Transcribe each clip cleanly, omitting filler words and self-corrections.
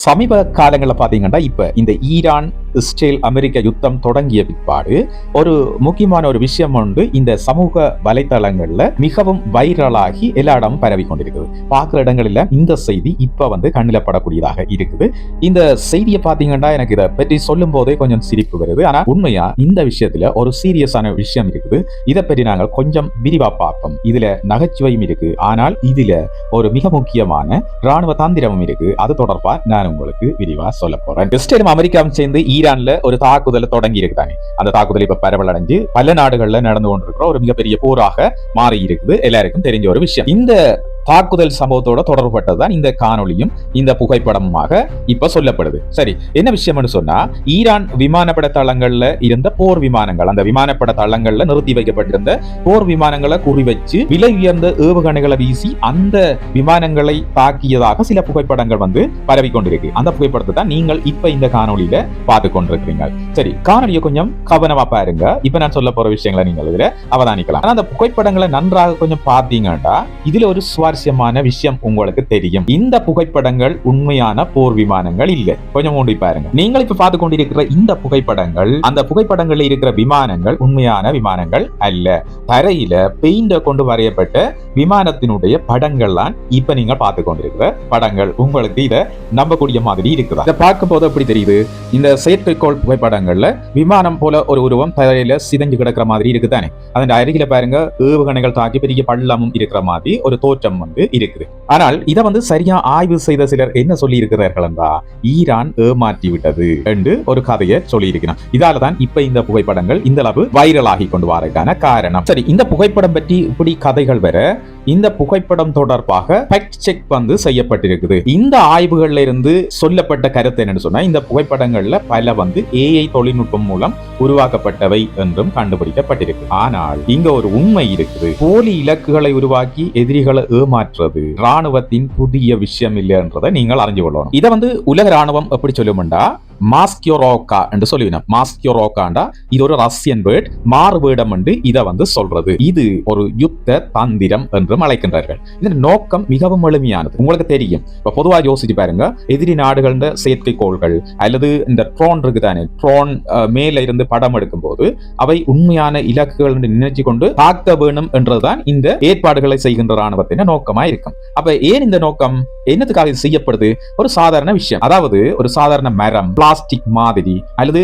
சமீப காலங்களில் பார்த்தீங்கன்னா இப்ப இந்த ஈரான் இஸ்ரேல் அமெரிக்க யுத்தம் தொடங்கிய பிற்பாடு ஒரு முக்கியமான ஒரு விஷயம் உண்டு. இந்த சமூக வலைத்தளங்கள்ல மிகவும் வைரலாகி எல்லா இடமும் பரவி கொண்டிருக்குது. பார்க்குற இடங்களில் இந்த செய்தி இப்ப கண்ணில் படக்கூடியதாக இருக்குது. இந்த செய்தியை பார்த்தீங்கன்னா எனக்கு இதை பற்றி சொல்லும் போதே கொஞ்சம் சிரிப்பு வருது. ஆனா உண்மையா இந்த விஷயத்துல ஒரு சீரியஸான விஷயம் இருக்குது. இதை பற்றி நாங்கள் கொஞ்சம் விரிவா பார்ப்போம். இதுல நகைச்சுவையும் இருக்கு, ஆனால் இதுல ஒரு மிக முக்கியமான ராணுவ தந்திரமும் இருக்கு. அது தொடர்பா நான் உங்களுக்கு விரிவா சொல்ல போறேன். இஸ்ரேலும் அமெரிக்காவும் சேர்ந்து ஈரான்ல ஒரு தாக்குதலை தொடங்கி இருக்குதாங்க. அந்த தாக்குதல் இப்ப பரவல் அடைஞ்சு பல நாடுகள்ல நடந்து கொண்டிருக்கிற ஒரு மிகப்பெரிய போராக மாறி இருக்குது. எல்லாருக்கும் தெரிஞ்ச ஒரு விஷயம். இந்த தாக்குதல் சம்பவத்தோட தொடர்புபட்டதுதான் இந்த காணொலியும் இந்த புகைப்படமாக இப்ப சொல்லப்படுது. சரி, என்ன விஷயம்னு சொன்னா, ஈரான் விமானப்பட தளங்கள்ல இருந்த போர் விமானங்கள், அந்த விமானப்பட தளங்கள்ல நிறுத்தி வைக்கப்பட்டிருந்த போர் விமானங்களை குறிவச்சு விலை உயர்ந்த ஏவுகணைகளை வீசி அந்த விமானங்களை தாக்கியதாக சில புகைப்படங்கள் பரவி கொண்டிருக்கு. அந்த புகைப்படத்தை தான் நீங்கள் இப்ப இந்த காணொலியில பார்த்து கொண்டிருக்கிறீங்க. சரி, காணொலியை கொஞ்சம் கவனமா பாருங்க. இப்ப நான் சொல்ல போற விஷயங்களை நீங்கள் இதுல அவதானிக்கலாம். ஆனா அந்த புகைப்படங்களை நன்றாக கொஞ்சம் பார்த்தீங்கன்னா இதுல ஒரு சுவாரஸ்யமான விஷயம் உங்களுக்கு தெரியும். இந்த புகைப்படங்கள் உண்மையான போர் விமானங்கள் இல்லை. கொஞ்சம் மூடி பாருங்க. நீங்கள் இப்ப பார்த்து கொண்டிருக்கிற இந்த புகைப்படங்கள், அந்த புகைப்படங்கள்ல இருக்கிற விமானங்கள் உண்மையான விமானங்கள் அல்ல. தரையில பெயிண்ட கொண்டு வரையப்பட்ட விமானத்தினுடைய படங்கள் தான் இப்ப நீங்க பார்த்து கொண்டிருக்கிற படங்கள். உங்களுக்கு இத நம்பக்கூடிய மாதிரி இருக்குதா? இதை பார்க்கும் போது எப்படி தெரியுது? இந்த செயற்கைக்கோள் புகைப்படங்கள்ல விமானம் போல ஒரு உருவம் தரையில சிதைஞ்சு கிடக்கிற மாதிரி இருக்குதானே. அதன் அருகில பாருங்க ஏவுகணைகள் தாக்கி பெரிய பள்ளமும் இருக்கிற மாதிரி ஒரு தோற்றம் இருக்குது. ஆனால் இதை சரியா ஆய்வு செய்த சிலர் என்ன சொல்லி இருக்கிறார்கள் என்றா, ஈரான் ஏமாற்றி விட்டது என்று ஒரு கதையை சொல்லி இருக்கிறார். இதாலதான் இப்ப இந்த புகைப்படங்கள் இந்த அளவு வைரலாகி கொண்டு வரதுக்கான காரணம். சரி, இந்த புகைப்படம் பற்றி இப்படி கதைகள் வர இந்த புகைப்படம் தொடர்பாக ஃபேக்ட் செக் செய்யப்பட்டிருக்குது. இந்த ஆய்வுகள்ல இருந்து சொல்லப்பட்ட கருத்து என்னன்னு சொன்னா, இந்த புகைப்படங்கள்ல பல ஏஐ தொழில்நுட்பம் மூலம் உருவாக்கப்பட்டவை என்றும் கண்டுபிடிக்கப்பட்டிருக்கு. ஆனால் இங்க ஒரு உண்மை இருக்குது. போலி இலக்குகளை உருவாக்கி எதிரிகளை ஏமாற்றுறது ராணுவத்தின் புதிய விஷயம் இல்லைன்றதை நீங்கள் அறிஞ்சு கொள்ளணும். இதை உலக ராணுவம் எப்படி சொல்லும்டா, மாஸ்கியோரோக்கா என்று சொல்லுவினோம். மாஸ்கியோரோக்காண்டா இது ஒரு ரஷ்யன் வேர்ட், மாறு வேடம் என்று இதை சொல்றது. இது ஒரு யுத்த தந்திரம் என்றும் அழைக்கின்றார்கள். இதன் நோக்கம் மிகவும் எளிமையானது. உங்களுக்கு தெரியும், இப்ப பொதுவாக யோசிச்சு பாருங்க. எதிரி நாடுகள் செயற்கைக்கோள்கள் அல்லது இந்த ட்ரோன் இருக்குதானே, ட்ரோன் மேல இருந்து படம் எடுக்கும் போது அவை உண்மையான இலக்குகள் என்று நினைச்சு கொண்டு தாக்க வேணும் என்றுதான் இந்த ஏற்பாடுகளை செய்கின்ற ராணுவத்தின் நோக்கமா இருக்கும். அப்ப ஏன் இந்த நோக்கம், என்னத்துக்காக செய்யப்படுது? ஒரு சாதாரண விஷயம். அதாவது ஒரு சாதாரண மரம், பிளாஸ்டிக் மாதிரி அல்லது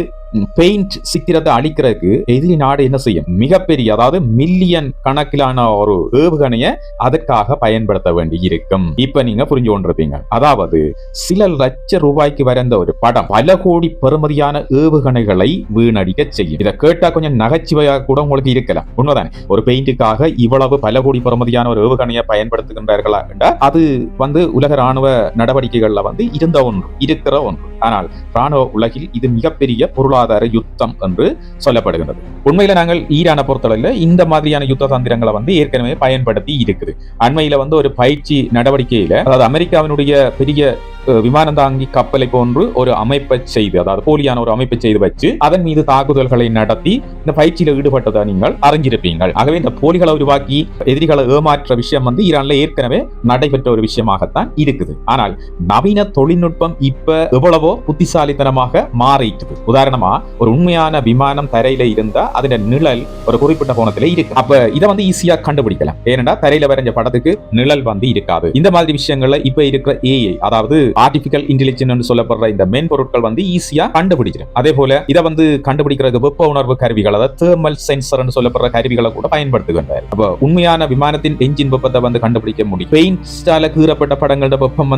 பெயிண்ட் சித்திரத்தை அழிக்கிறதுக்கு எதிரி நாடு என்ன செய்யும்? மிகப்பெரிய, அதாவது மில்லியன் கணக்கிலான ஒரு ஏவுகணையை அதற்காக பயன்படுத்த வேண்டி இருக்கும். இப்ப நீங்க புரிஞ்சு கொண்டிருப்பீங்க. அதாவது சில லட்சம் ரூபாய்க்கு வரைந்த ஒரு படம் பல கோடி பெறுமதியான ஏவுகணைகளை வீணடிக்க செய்யும். இதை கேட்டா கொஞ்சம் நகைச்சுவையாக கூட உங்களுக்கு இருக்கலாம். உண்மைதானே? ஒரு பெயிண்ட்டுக்காக இவ்வளவு பல கோடி பெறுமதியான ஒரு ஏவுகணையை பயன்படுத்துகின்றார்களா என்றால் அது உலக ராணுவ நடவடிக்கைகள்ல இருந்த ஒன்று, இருக்கிற ஒன்று. ஆனால் ராணுவ உலகில் இது மிகப்பெரிய பொருளாதார யுத்தம் என்று சொல்லப்படுகிறது. உண்மையில நாங்கள் ஈரானை பொறுத்தளவில் இந்த மாதிரியான யுத்த தந்திரங்களை ஏற்கனவே பயன்படுத்தி இருக்குது. அண்மையில ஒரு பயிற்சி நடவடிக்கையில, அதாவது அமெரிக்காவினுடைய பெரிய விமானம் தாங்கி கப்பலை போன்று ஒரு அமைப்பை செய்து, அதாவது போலியான ஒரு அமைப்பை செய்து வச்சு அதன் மீது தாக்குதல்களை நடத்தி இந்த பயிற்சியில ஈடுபட்டதை நீங்கள் அறிஞ்சிருப்பீங்கள். ஆகவே இந்த போலிகளை உருவாக்கி எதிரிகளை ஏமாற்ற விஷயம் ஈரான்ல ஏற்கனவே நடைபெற்ற ஒரு விஷயமாகத்தான் இருக்குது. ஆனால் நவீன தொழில்நுட்பம் இப்ப எவ்வளவோ புத்திசாலித்தனமாக மாறிட்டு. உதாரணமா, ஒரு உண்மையான விமானம் தரையில இருந்தா அதன் நிழல் ஒரு குறிப்பிட்ட கோணத்துல இருக்கு. அப்ப இதை ஈஸியா கண்டுபிடிக்கலாம். ஏனென்றா தரையில வரைஞ்ச படத்துக்கு நிழல் இருக்காது. இந்த மாதிரி விஷயங்கள்ல இப்ப இருக்கிற ஏஐ, அதாவது ஆர்டிபிஷியல் இன்டெலிஜென்ஸ் சொல்லப்படுற இந்த மென்பொருட்கள் ஈஸியா கண்டுபிடிச்சிடும். அதே போல இதை கண்டுபிடிக்கிறதுக்கு வெப்ப உணர்வு கருவிகள், அதாவது தெர்மல் சென்சர் சொல்லப்படுற கருவிகளை கூட பயன்படுத்துகின்றனர். அப்ப உண்மையான விமானத்தின் என்ஜின் வெப்பத்தை கண்டுபிடிக்க முடியும். பெயிண்டால கீறப்பட்ட படங்களோட வெப்பம்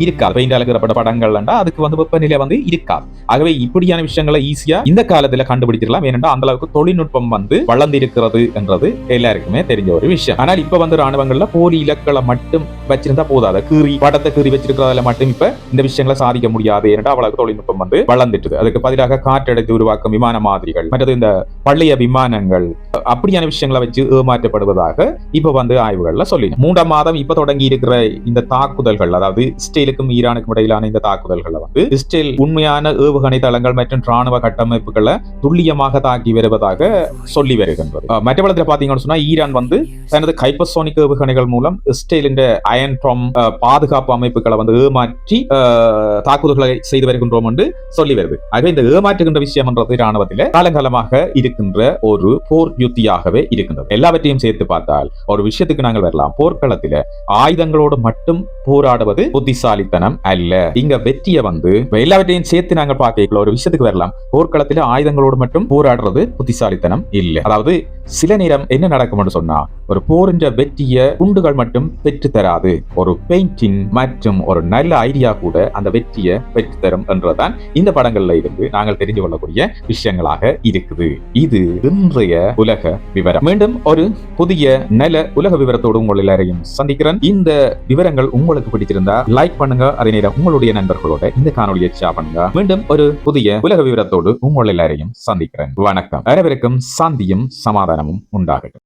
இருக்காது. பெயிண்டால கீறப்பட்ட படங்கள் அதுக்கு வெப்பநிலை இருக்காது. ஆகவே இப்படியான விஷயங்களை ஈஸியா இந்த காலத்துல கண்டுபிடிச்சிடலாம். ஏனென்றா அந்த அளவுக்கு தொழில்நுட்பம் வளர்ந்திருக்கிறது என்றது எல்லாருக்குமே தெரிஞ்ச ஒரு விஷயம். ஆனால் இப்ப ராணுவங்கள்ல போலி இலக்களை மட்டும் வச்சிருந்தா போதாது. படத்தை கீறி வச்சிருக்கிறதுல மட்டும் இப்ப இந்த விஷயங்களை சாதிக்க முடியாது. ஏனென்றா அவ்வளவு தொழில்நுட்பம் வளர்ந்துட்டு. அதுக்கு பதிலாக காற்றடைத்து உருவாக்கும் விமான மாதிரிகள், மற்றது இந்த பழைய விமானங்கள், அப்படியான விஷயங்களை வச்சு ஏமாற்றப்படுவதாக இப்ப ஆய்வுகள்ல சொல்லி 3ஆம் மாதம் இப்ப தொடங்கி இருக்கிற இந்த தாக்குதல்கள், அதாவது இஸ்ரேலுக்கும் ஈரானுக்கும் இடையிலான இந்த தாக்குதல்கள் இஸ்ரேல் உண்மையான ஏவுகணை தளங்கள் மற்றும் ராணுவ கட்டமைப்புகளை துல்லியமாக தாக்கி வருவதாக சொல்லி வருகின்றது. மற்ற பலத்தில் பாத்தீங்கன்னு சொன்னா ஈரான் வந்து தனது ஹைப்பர்சோனிக் ஏவுகணைகள் மூலம் இஸ்ரேலின் அயன் ட்ராம் பாதுகாப்பு அமைப்புகளை வந்து ஏமாற்றி தாக்குதல்களை செய்து வருகின்றோம் என்று சொல்லி வருது. ஆகவே இந்த ஏமாற்றுகின்ற விஷயம் என்றது ராணுவத்தில் காலங்காலமாக இருக்கின்ற ஒரு போர் யுத்தியாகவே இருக்கின்றது. எல்லாவற்றையும் சேர்த்து பார்த்தால் ஒரு விஷயத்துக்கு நாங்கள் வரலாம். போர்க்களத்தில் ஆயுதங்களோடு மட்டும் போராடுவது புத்திசாலித்தனம் அல்ல. இங்க வெற்றியை வந்து எல்லாவற்றையும் சேர்த்து நாங்கள் பார்க்க ஒரு விஷயத்துக்கு வரலாம். போர்க்களத்தில் ஆயுதங்களோடு மட்டும் போராடுறது புத்திசாலித்தனம் இல்லை. அதாவது சில நேரம் என்ன நடக்கும் சொன்னா ஒரு போரின் வெற்றிய குண்டுகள் மட்டும் பெற்று தராது. ஒரு பெயிண்டிங் மற்றும் ஒரு நல்ல ஐடியா கூட அந்த வெற்றியை பெற்று தரும் என்றதான் இந்த படங்கள்ல இருந்து நாங்கள் தெரிந்து கொள்ளக்கூடிய விஷயங்களாக இருக்குது. இது இன்றைய உலக விவரம். மீண்டும் ஒரு புதிய நல்ல உலக விவரத்தோடு உங்கள் எல்லாரையும் சந்திக்கிறேன். இந்த விவரங்கள் உங்களுக்கு பிடித்திருந்தா லைக் பண்ணுங்க. அதே நேரம் உங்களுடைய நண்பர்களோட இந்த காணொலியை ஷேர் பண்ணுங்க. மீண்டும் ஒரு புதிய உலக விவரத்தோடு உங்கள் எல்லாரையும் சந்திக்கிறேன். வணக்கம். அனைவருக்கும் சாந்தியும் சமாதானமும் உண்டாகட்டும்.